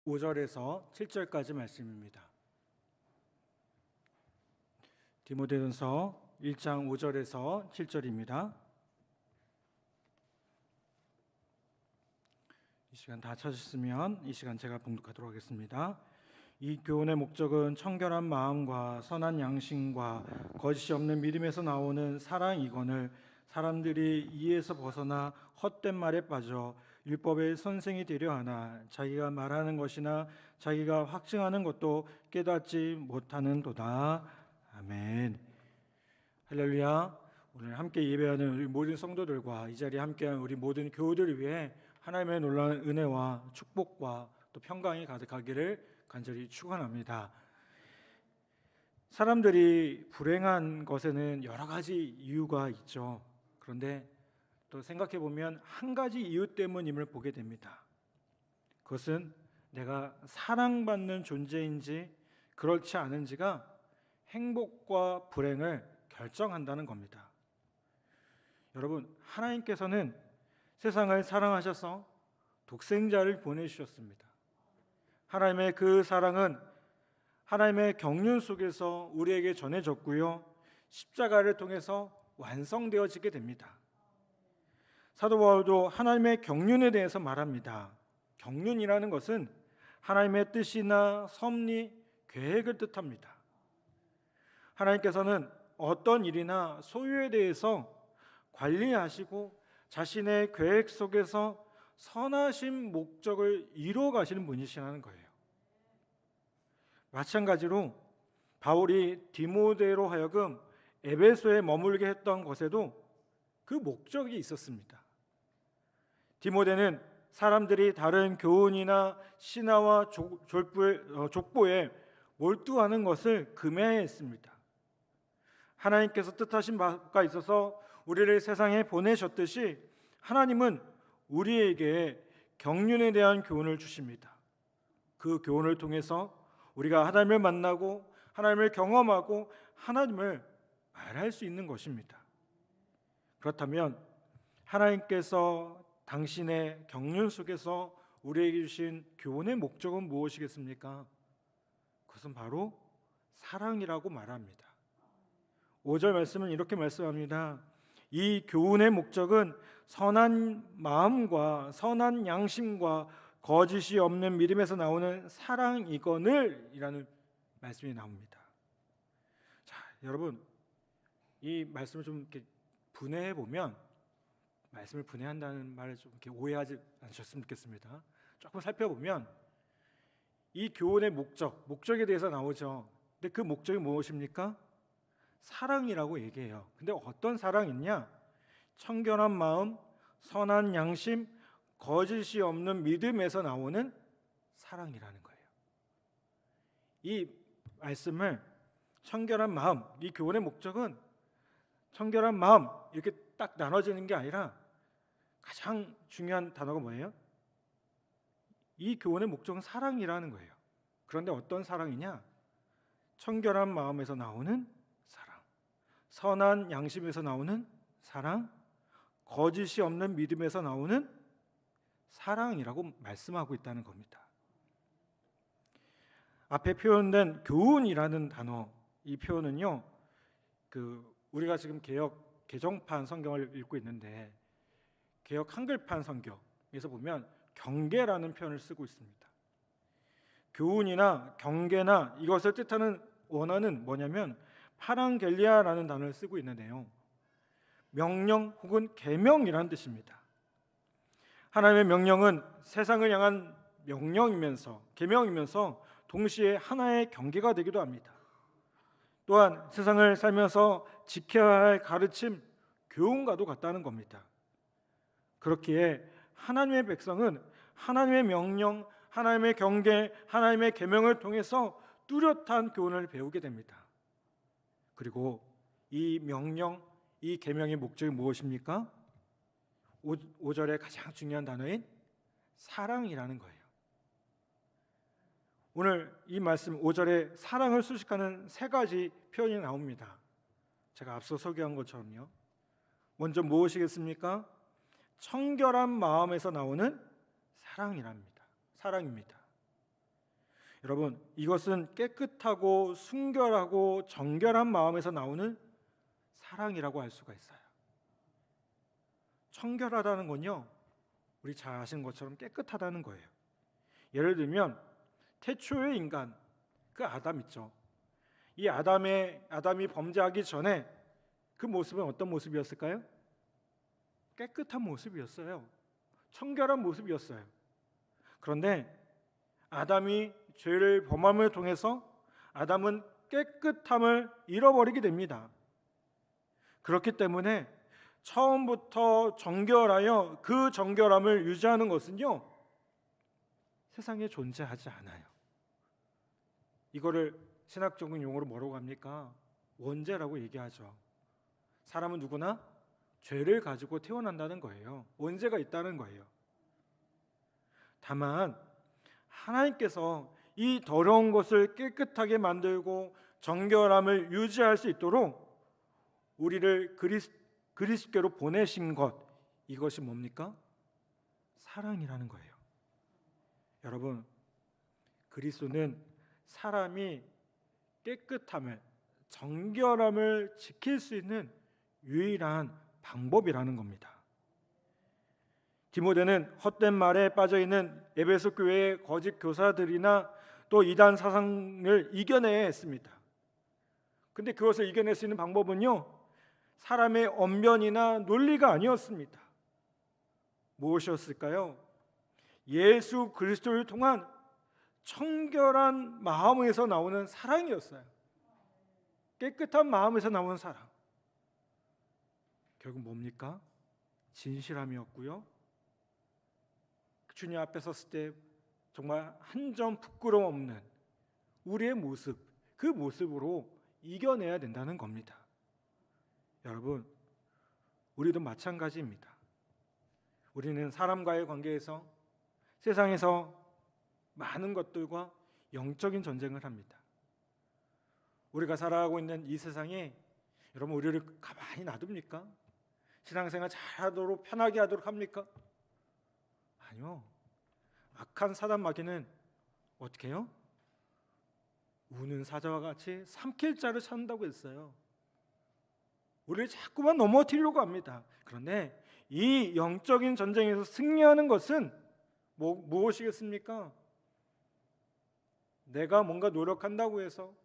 5절에서 7절까지 말씀입니다. 디모데전서 1장 5절에서 7절입니다. 이 시간 다 찾으셨으면 이 시간 제가 봉독하도록 하겠습니다. 이 교훈의 목적은 청결한 마음과 선한 양심과 거짓이 없는 믿음에서 나오는 사랑이거늘 사람들이 이에서 벗어나 헛된 말에 빠져 율법의 선생이 되려 하나 자기가 말하는 것이나 자기가 확증하는 것도 깨닫지 못하는도다. 아멘. 할렐루야. 오늘 함께 예배하는 우리 모든 성도들과 이 자리에 함께한 우리 모든 교우들을 위해 하나님의 놀라운 은혜와 축복과 또 평강이 가득하기를 간절히 축원합니다. 사람들이 불행한 것에는 여러 가지 이유가 있죠. 그런데 또 생각해 보면 한 가지 이유 때문임을 보게 됩니다. 그것은 내가 사랑받는 존재인지 그렇지 않은지가 행복과 불행을 결정한다는 겁니다. 여러분, 하나님께서는 세상을 사랑하셔서 독생자를 보내주셨습니다. 하나님의 그 사랑은 하나님의 경륜 속에서 우리에게 전해졌고요, 십자가를 통해서 완성되어지게 됩니다. 사도 바울도 하나님의 경륜에 대해서 말합니다. 경륜이라는 것은 하나님의 뜻이나 섭리, 계획을 뜻합니다. 하나님께서는 어떤 일이나 소유에 대해서 관리하시고 자신의 계획 속에서 선하신 목적을 이루어 가시는 분이시라는 거예요. 마찬가지로 바울이 디모데로 하여금 에베소에 머물게 했던 것에도 그 목적이 있었습니다. 디모데는 사람들이 다른 교훈이나 신화와 족보에 몰두하는 것을 금해했습니다. 하나님께서 뜻하신 바가 있어서 우리를 세상에 보내셨듯이 하나님은 우리에게 경륜에 대한 교훈을 주십니다. 그 교훈을 통해서 우리가 하나님을 만나고 하나님을 경험하고 하나님을 말할 수 있는 것입니다. 그렇다면 하나님께서 당신의 경륜 속에서 우리에게 주신 교훈의 목적은 무엇이겠습니까? 그것은 바로 사랑이라고 말합니다. 5절 말씀은 이렇게 말씀합니다. 이 교훈의 목적은 선한 마음과 선한 양심과 거짓이 없는 믿음에서 나오는 사랑이거늘 이라는 말씀이 나옵니다. 자, 여러분, 이 말씀을 좀 이렇게 분해해 보면, 말씀을 분해한다는 말을 좀 이렇게 오해하지 않으셨으면 좋겠습니다. 조금 살펴보면 이 교훈의 목적에 대해서 나오죠. 근데 그 목적이 무엇입니까? 사랑이라고 얘기해요. 근데 어떤 사랑이냐? 청결한 마음, 선한 양심, 거짓이 없는 믿음에서 나오는 사랑이라는 거예요. 이 말씀을 청결한 마음, 이 교훈의 목적은 청결한 마음 이렇게 딱 나눠지는 게 아니라 가장 중요한 단어가 뭐예요? 이 교훈의 목적은 사랑이라는 거예요. 그런데 어떤 사랑이냐? 청결한 마음에서 나오는 사랑, 선한 양심에서 나오는 사랑, 거짓이 없는 믿음에서 나오는 사랑이라고 말씀하고 있다는 겁니다. 앞에 표현된 교훈이라는 단어, 이 표현은요, 우리가 지금 개역 개정판 성경을 읽고 있는데 개역 한글판 성경에서 보면 경계라는 표현을 쓰고 있습니다. 교훈이나 경계나 이것을 뜻하는 원어는 뭐냐면 파랑겔리아라는 단어를 쓰고 있는데요, 명령 혹은 계명이라는 뜻입니다. 하나님의 명령은 세상을 향한 명령이면서 계명이면서 동시에 하나의 경계가 되기도 합니다. 또한 세상을 살면서 지켜야 할 가르침, 교훈과도 같다는 겁니다. 그렇기에 하나님의 백성은 하나님의 명령, 하나님의 경계, 하나님의 계명을 통해서 뚜렷한 교훈을 배우게 됩니다. 그리고 이 명령, 이 계명의 목적이 무엇입니까? 5절의 가장 중요한 단어인 사랑이라는 거예요. 오늘 이 말씀 5절에 사랑을 수식하는 세 가지 표현이 나옵니다. 제가 앞서 소개한 것처럼요. 먼저 무엇이겠습니까? 청결한 마음에서 나오는 사랑입니다. 여러분, 이것은 깨끗하고 순결하고 정결한 마음에서 나오는 사랑이라고 할 수가 있어요. 청결하다는 건요, 우리 잘 아시는 것처럼 깨끗하다는 거예요. 예를 들면 태초의 인간, 그 아담 있죠. 이 아담이 범죄하기 전에 그 모습은 어떤 모습이었을까요? 깨끗한 모습이었어요. 청결한 모습이었어요. 그런데 아담이 죄를 범함을 통해서 아담은 깨끗함을 잃어버리게 됩니다. 그렇기 때문에 처음부터 정결하여 그 정결함을 유지하는 것은요, 세상에 존재하지 않아요. 이거를 신학적인 용어로 뭐라고 합니까? 원죄라고 얘기하죠. 사람은 누구나 죄를 가지고 태어난다는 거예요. 원죄가 있다는 거예요. 다만 하나님께서 이 더러운 것을 깨끗하게 만들고 정결함을 유지할 수 있도록 우리를 그리스도로 보내신 것, 이것이 뭡니까? 사랑이라는 거예요. 여러분, 그리스도는 사람이 깨끗함을, 정결함을 지킬 수 있는 유일한 방법이라는 겁니다. 디모데는 헛된 말에 빠져있는 에베소 교회의 거짓 교사들이나 또 이단 사상을 이겨내야 했습니다. 근데 그것을 이겨낼 수 있는 방법은요, 사람의 언변이나 논리가 아니었습니다. 무엇이었을까요? 예수 그리스도를 통한 청결한 마음에서 나오는 사랑이었어요. 깨끗한 마음에서 나오는 사랑. 결국 뭡니까? 진실함이었고요. 주님 앞에 섰을 때 정말 한 점 부끄러움 없는 우리의 모습, 그 모습으로 이겨내야 된다는 겁니다. 여러분, 우리도 마찬가지입니다. 우리는 사람과의 관계에서 세상에서 많은 것들과 영적인 전쟁을 합니다. 우리가 살아가고 있는 이 세상에 여러분, 우리를 가만히 놔둡니까? 신앙생활 잘하도록, 편하게 하도록 합니까? 아니요. 악한 사단 마귀는 어떻게 해요? 우는 사자와 같이 삼킬 자를 찾는다고 했어요. 우리를 자꾸만 넘어뜨리려고 합니다. 그런데 이 영적인 전쟁에서 승리하는 것은 무엇이겠습니까? 내가 뭔가 노력한다고 해서,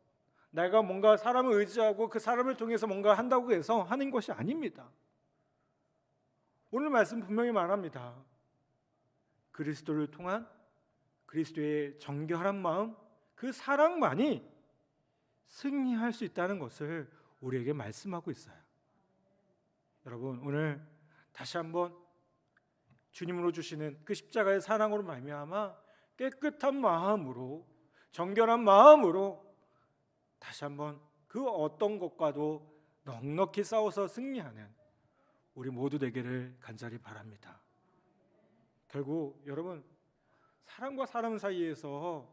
내가 뭔가 사람을 의지하고 그 사람을 통해서 뭔가 한다고 해서 하는 것이 아닙니다. 오늘 말씀 분명히 말합니다. 그리스도를 통한 그리스도의 정결한 마음, 그 사랑만이 승리할 수 있다는 것을 우리에게 말씀하고 있어요. 여러분, 오늘 다시 한번 주님으로 주시는 그 십자가의 사랑으로 말미암아 깨끗한 마음으로, 정결한 마음으로 다시 한번 그 어떤 것과도 넉넉히 싸워서 승리하는 우리 모두 되기를 간절히 바랍니다. 결국 여러분, 사람과 사람 사이에서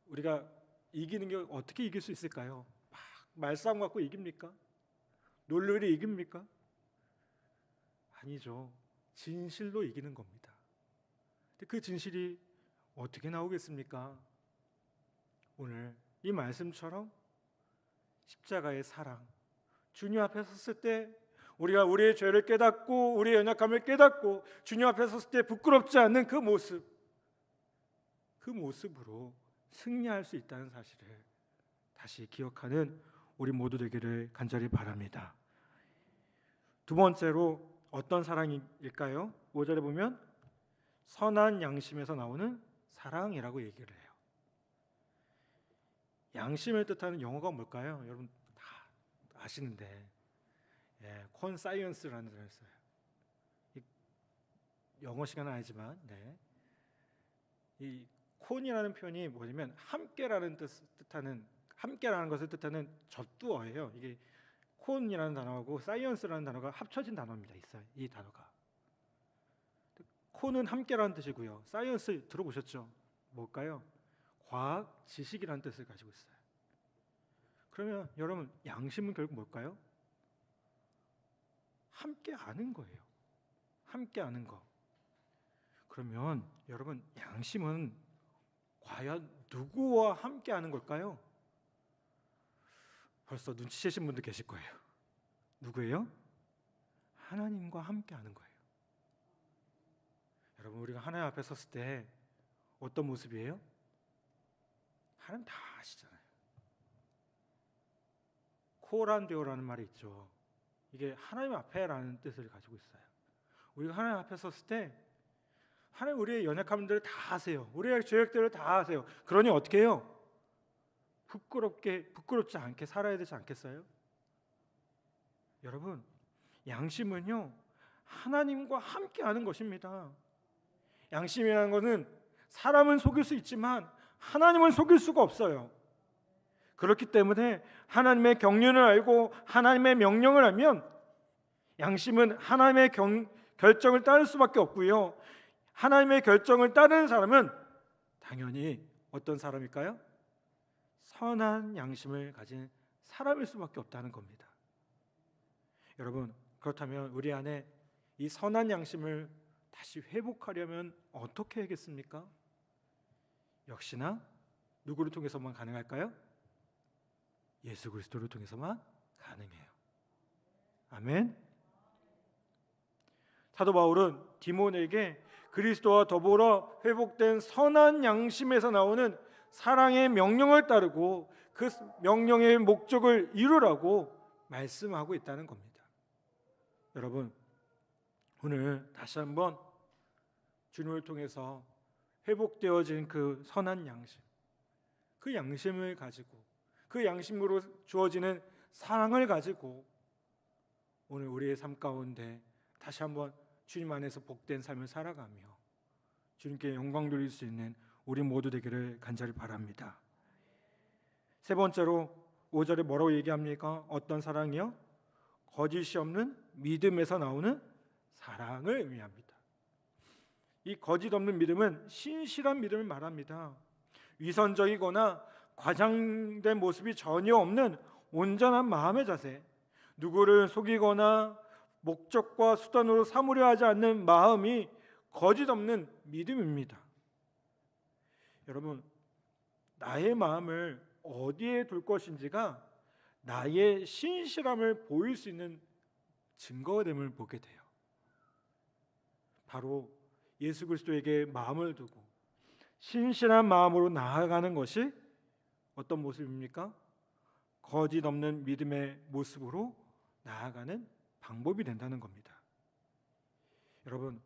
우리가 이기는 게 어떻게 이길 수 있을까요? 막 말싸움 갖고 이깁니까? 논리로 이깁니까? 아니죠. 진실로 이기는 겁니다. 근데 그 진실이 어떻게 나오겠습니까? 오늘 이 말씀처럼 십자가의 사랑, 주님 앞에 섰을 때 우리가 우리의 죄를 깨닫고 우리의 연약함을 깨닫고 주님 앞에 섰을 때 부끄럽지 않는 그 모습, 그 모습으로 승리할 수 있다는 사실을 다시 기억하는 우리 모두 되기를 간절히 바랍니다. 두 번째로 어떤 사랑일까요? 5절에 보면 선한 양심에서 나오는 사랑이라고 얘기를 해요. 양심을 뜻하는 영어가 뭘까요? 여러분 다 아시는데, 콘사이언스라는 단어를 써요. 영어 시간은 아니지만, 이 콘이라는 표현이 뭐냐면 함께라는 것을 뜻하는 접두어예요. 이게 콘이라는 단어하고 사이언스라는 단어가 합쳐진 단어입니다. 있어요. 이 단어가. 콘은 함께라는 뜻이고요. 사이언스 들어보셨죠? 뭘까요? 과학, 지식이라는 뜻을 가지고 있어요. 그러면 여러분, 양심은 결국 뭘까요? 함께 아는 거예요. 함께 아는 거. 그러면 여러분, 양심은 과연 누구와 함께 하는 걸까요? 벌써 눈치채신 분들 계실 거예요. 누구예요? 하나님과 함께 하는 거예요. 여러분, 우리가 하나님 앞에 섰을 때 어떤 모습이에요? 하나님 다 아시잖아요. 코란데오라는 말이 있죠. 이게 하나님 앞에라는 뜻을 가지고 있어요. 우리가 하나님 앞에 섰을 때 하나님 우리의 연약함들을 다 아세요. 우리의 죄악들을 다 아세요. 그러니 어떻게 해요? 부끄럽지 않게 살아야 되지 않겠어요? 여러분, 양심은요 하나님과 함께 하는 것입니다. 양심이라는 것은 사람은 속일 수 있지만 하나님은 속일 수가 없어요. 그렇기 때문에 하나님의 경륜을 알고 하나님의 명령을 알면 양심은 하나님의 결정을 따를 수밖에 없고요. 하나님의 결정을 따르는 사람은 당연히 어떤 사람일까요? 선한 양심을 가진 사람일 수밖에 없다는 겁니다. 여러분, 그렇다면 우리 안에 이 선한 양심을 다시 회복하려면 어떻게 하겠습니까? 역시나 누구를 통해서만 가능할까요? 예수 그리스도를 통해서만 가능해요. 아멘. 사도 바울은 디모데에게 그리스도와 더불어 회복된 선한 양심에서 나오는 사랑의 명령을 따르고 그 명령의 목적을 이루라고 말씀하고 있다는 겁니다. 여러분, 오늘 다시 한번 주님을 통해서 회복되어진 그 선한 양심, 그 양심을 가지고 그 양심으로 주어지는 사랑을 가지고 오늘 우리의 삶 가운데 다시 한번 주님 안에서 복된 삶을 살아가며 주님께 영광 돌릴 수 있는 우리 모두 되기를 간절히 바랍니다. 세 번째로 5절에 뭐라고 얘기합니까? 어떤 사랑이요? 거짓이 없는 믿음에서 나오는 사랑을 의미합니다. 이 거짓 없는 믿음은 신실한 믿음을 말합니다. 위선적이거나 과장된 모습이 전혀 없는 온전한 마음의 자세, 누구를 속이거나 목적과 수단으로 삼으려 하지 않는 마음이 거짓 없는 믿음입니다. 여러분, 나의 마음을 어디에 둘 것인지가 나의 신실함을 보일 수 있는 증거됨을 보게 돼요. 바로 예수 그리스도에게 마음을 두고 신실한 마음으로 나아가는 것이 어떤 모습입니까? 거짓 없는 믿음의 모습으로 나아가는 방법이 된다는 겁니다. 여러분,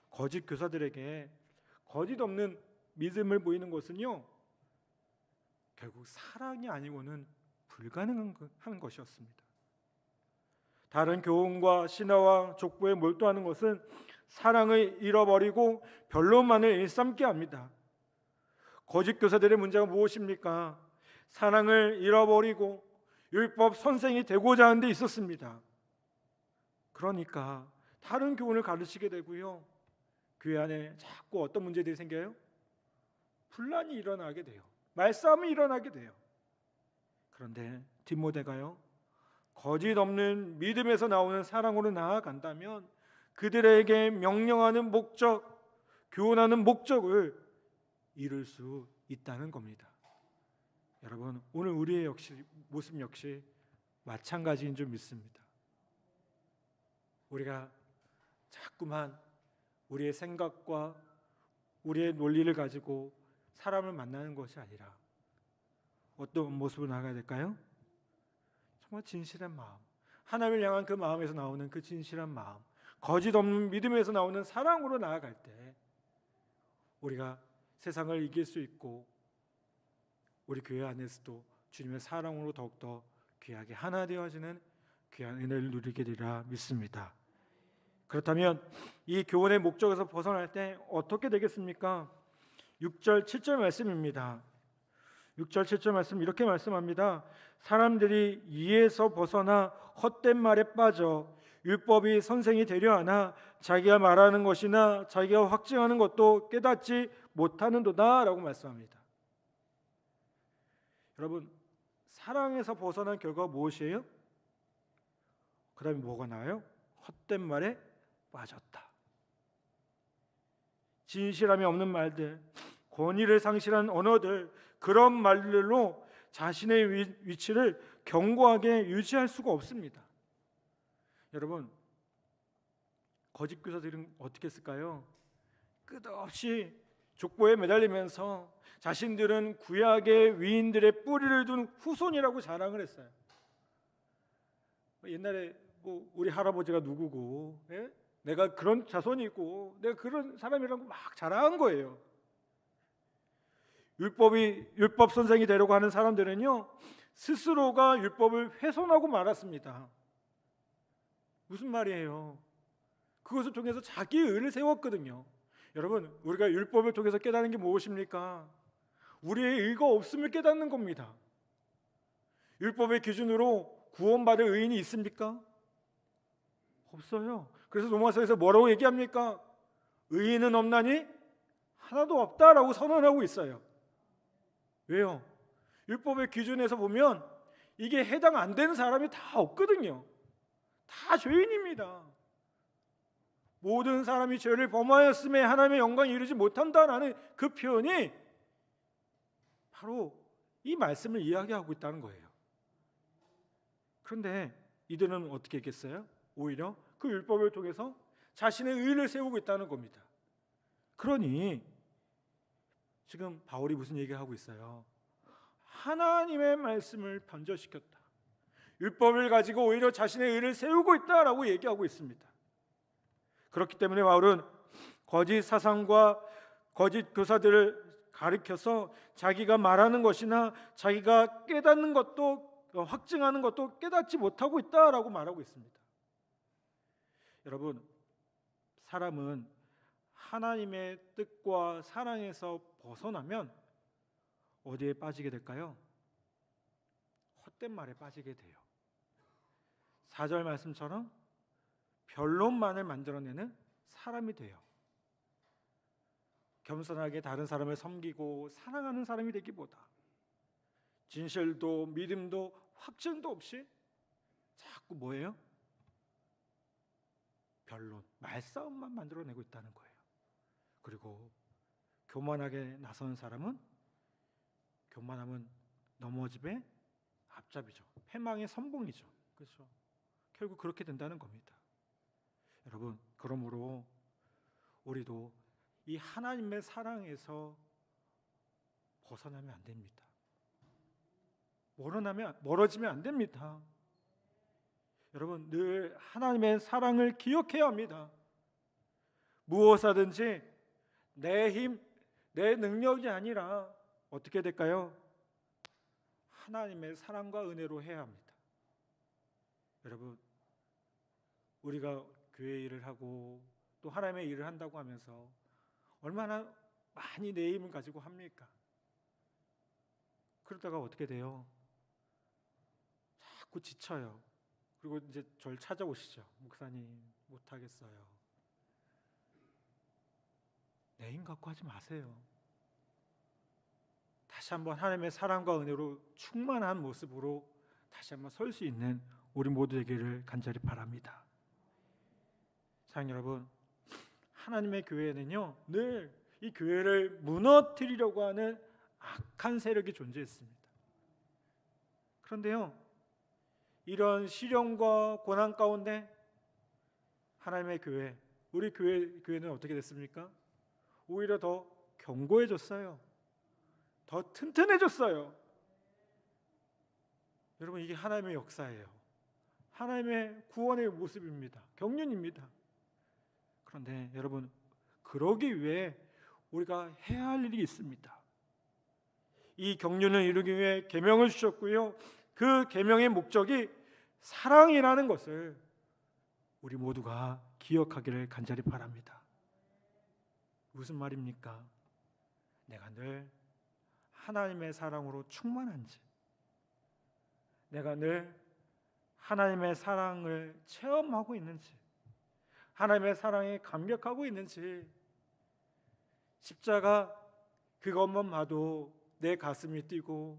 거짓 교사들에게 거짓 없는 믿음을 보이는 것은요 결국 사랑이 아니고는 불가능한 것이었습니다. 다른 교훈과 신화와 족보에 몰두하는 것은 사랑을 잃어버리고 변론만을 일삼게 합니다. 거짓 교사들의 문제가 무엇입니까? 사랑을 잃어버리고 율법 선생이 되고자 하는 데 있었습니다. 그러니까 다른 교훈을 가르치게 되고요, 교회 안에 자꾸 어떤 문제들이 생겨요? 분란이 일어나게 돼요. 말싸움이 일어나게 돼요. 그런데 디모데가요 거짓 없는 믿음에서 나오는 사랑으로 나아간다면 그들에게 명령하는 목적, 교훈하는 목적을 이룰 수 있다는 겁니다. 여러분, 오늘 우리의 모습 역시 마찬가지인 줄 믿습니다. 우리가 자꾸만 우리의 생각과 우리의 논리를 가지고 사람을 만나는 것이 아니라 어떤 모습으로 나가야 될까요? 정말 진실한 마음, 하나님을 향한 그 마음에서 나오는 그 진실한 마음, 거짓 없는 믿음에서 나오는 사랑으로 나아갈 때 우리가 세상을 이길 수 있고 우리 교회 안에서도 주님의 사랑으로 더욱더 귀하게 하나 되어지는 귀한 은혜를 누리게 되리라 믿습니다. 그렇다면 이 교훈의 목적에서 벗어날 때 어떻게 되겠습니까? 6절 7절 말씀입니다. 6절 7절 말씀 이렇게 말씀합니다. 사람들이 이에서 벗어나 헛된 말에 빠져 율법이 선생이 되려 하나 자기가 말하는 것이나 자기가 확증하는 것도 깨닫지 못하는도다 라고 말씀합니다. 여러분, 사랑에서 벗어난 결과가 무엇이에요? 그 다음에 뭐가 나와요? 헛된 말에 빠졌다. 진실함이 없는 말들, 권위를 상실한 언어들, 그런 말들로 자신의 위치를 견고하게 유지할 수가 없습니다. 여러분, 거짓 교사들은 어떻게 했을까요? 끝없이 족보에 매달리면서 자신들은 구약의 위인들의 뿌리를 둔 후손이라고 자랑을 했어요. 옛날에 뭐 우리 할아버지가 누구고, 예? 내가 그런 자손이고 내가 그런 사람이라고 막 자랑한 거예요. 율법 선생이 되려고 하는 사람들은요, 스스로가 율법을 훼손하고 말았습니다. 무슨 말이에요? 그것을 통해서 자기의 의를 세웠거든요. 여러분, 우리가 율법을 통해서 깨닫는 게 무엇입니까? 우리의 의가 없음을 깨닫는 겁니다. 율법의 기준으로 구원받을 의인이 있습니까? 없어요. 그래서 로마서에서 뭐라고 얘기합니까? 의인은 없나니 하나도 없다라고 선언하고 있어요. 왜요? 율법의 기준에서 보면 이게 해당 안 되는 사람이 다 없거든요. 다 죄인입니다. 모든 사람이 죄를 범하였음에 하나님의 영광에 이르지 못한다라는 그 표현이 바로 이 말씀을 이야기하고 있다는 거예요. 그런데 이들은 어떻게 했겠어요? 오히려 그 율법을 통해서 자신의 의를 세우고 있다는 겁니다. 그러니 지금 바울이 무슨 얘기를 하고 있어요? 하나님의 말씀을 변절시켰다. 율법을 가지고 오히려 자신의 의를 세우고 있다라고 얘기하고 있습니다. 그렇기 때문에 바울은 거짓 사상과 거짓 교사들을 가리켜서 자기가 말하는 것이나 자기가 깨닫는 것도 확증하는 것도 깨닫지 못하고 있다라고 말하고 있습니다. 여러분, 사람은 하나님의 뜻과 사랑에서 벗어나면 어디에 빠지게 될까요? 헛된 말에 빠지게 돼요. 4절 말씀처럼 변론만을 만들어내는 사람이 돼요. 겸손하게 다른 사람을 섬기고 사랑하는 사람이 되기보다 진실도 믿음도 확증도 없이 자꾸 뭐예요? 변론, 말싸움만 만들어내고 있다는 거예요. 그리고 교만하게 나서는 사람은 교만함은 넘어짐의 앞잡이죠. 패망의 선봉이죠. 그렇죠? 결국 그렇게 된다는 겁니다. 여러분, 그러므로 우리도 이 하나님의 사랑에서 벗어나면 안 됩니다. 멀어지면 안 됩니다. 여러분, 늘 하나님의 사랑을 기억해야 합니다. 무엇하든지 내 힘, 내 능력이 아니라 어떻게 될까요? 하나님의 사랑과 은혜로 해야 합니다. 여러분, 우리가 교회 일을 하고 또 하나님의 일을 한다고 하면서 얼마나 많이 내 힘을 가지고 합니까? 그러다가 어떻게 돼요? 자꾸 지쳐요. 그리고 이제 저를 찾아오시죠. 목사님, 못하겠어요. 내 힘 갖고 하지 마세요. 다시 한번 하나님의 사랑과 은혜로 충만한 모습으로 다시 한번 설 수 있는 우리 모두 되기를 간절히 바랍니다. 사랑하는 여러분, 하나님의 교회에는요, 늘 이 교회를 무너뜨리려고 하는 악한 세력이 존재했습니다. 그런데요, 이런 시련과 고난 가운데 하나님의 교회, 우리 교회는 어떻게 됐습니까? 오히려 더 견고해졌어요. 더 튼튼해졌어요. 여러분, 이게 하나님의 역사예요. 하나님의 구원의 모습입니다. 경륜입니다. 그런데 여러분, 그러기 위해 우리가 해야 할 일이 있습니다. 이 경륜을 이루기 위해 계명을 주셨고요, 그 계명의 목적이 사랑이라는 것을 우리 모두가 기억하기를 간절히 바랍니다. 무슨 말입니까? 내가 늘 하나님의 사랑으로 충만한지, 내가 늘 하나님의 사랑을 체험하고 있는지, 하나님의 사랑에 감격하고 있는지, 십자가 그것만 봐도 내 가슴이 뛰고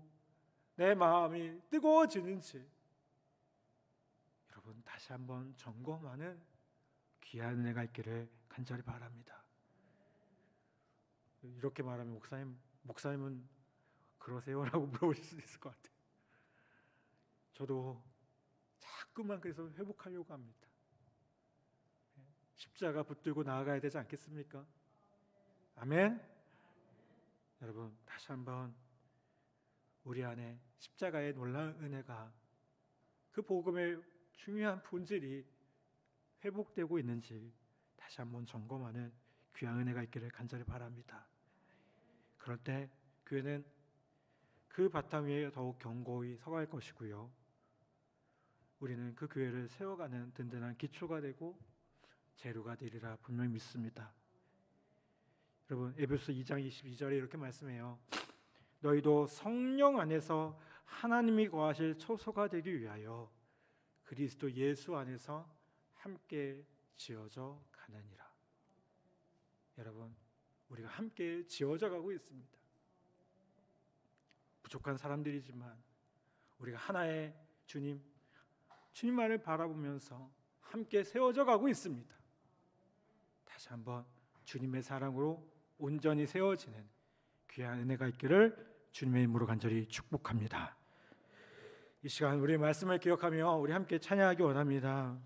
내 마음이 뜨거워지는지 여러분, 다시 한번 점검하는 귀한 은혜가 있기를 간절히 바랍니다. 이렇게 말하면 목사님은 그러세요라고 물어보실 수도 있을 것 같아요. 저도 자꾸만 그래서 회복하려고 합니다. 십자가 붙들고 나아가야 되지 않겠습니까? 아멘. 여러분, 다시 한번 우리 안에 십자가의 놀라운 은혜가, 그 복음의 중요한 본질이 회복되고 있는지 다시 한번 점검하는 귀한 은혜가 있기를 간절히 바랍니다. 그럴 때 교회는 그 바탕 위에 더욱 견고히 서갈 것이고요, 우리는 그 교회를 세워가는 든든한 기초가 되고 재료가 되리라 분명히 믿습니다. 여러분, 에베소 2장 22절에 이렇게 말씀해요. 너희도 성령 안에서 하나님이 거하실 초소가 되기 위하여 그리스도 예수 안에서 함께 지어져 가느니라. 여러분, 우리가 함께 지어져 가고 있습니다. 부족한 사람들이지만 우리가 하나의 주님만을 바라보면서 함께 세워져 가고 있습니다. 다시 한번 주님의 사랑으로 온전히 세워지는 귀한 은혜가 있기를 주님의 이름으로 간절히 축복합니다. 이 시간 우리의 말씀을 기억하며 우리 함께 찬양하기 원합니다.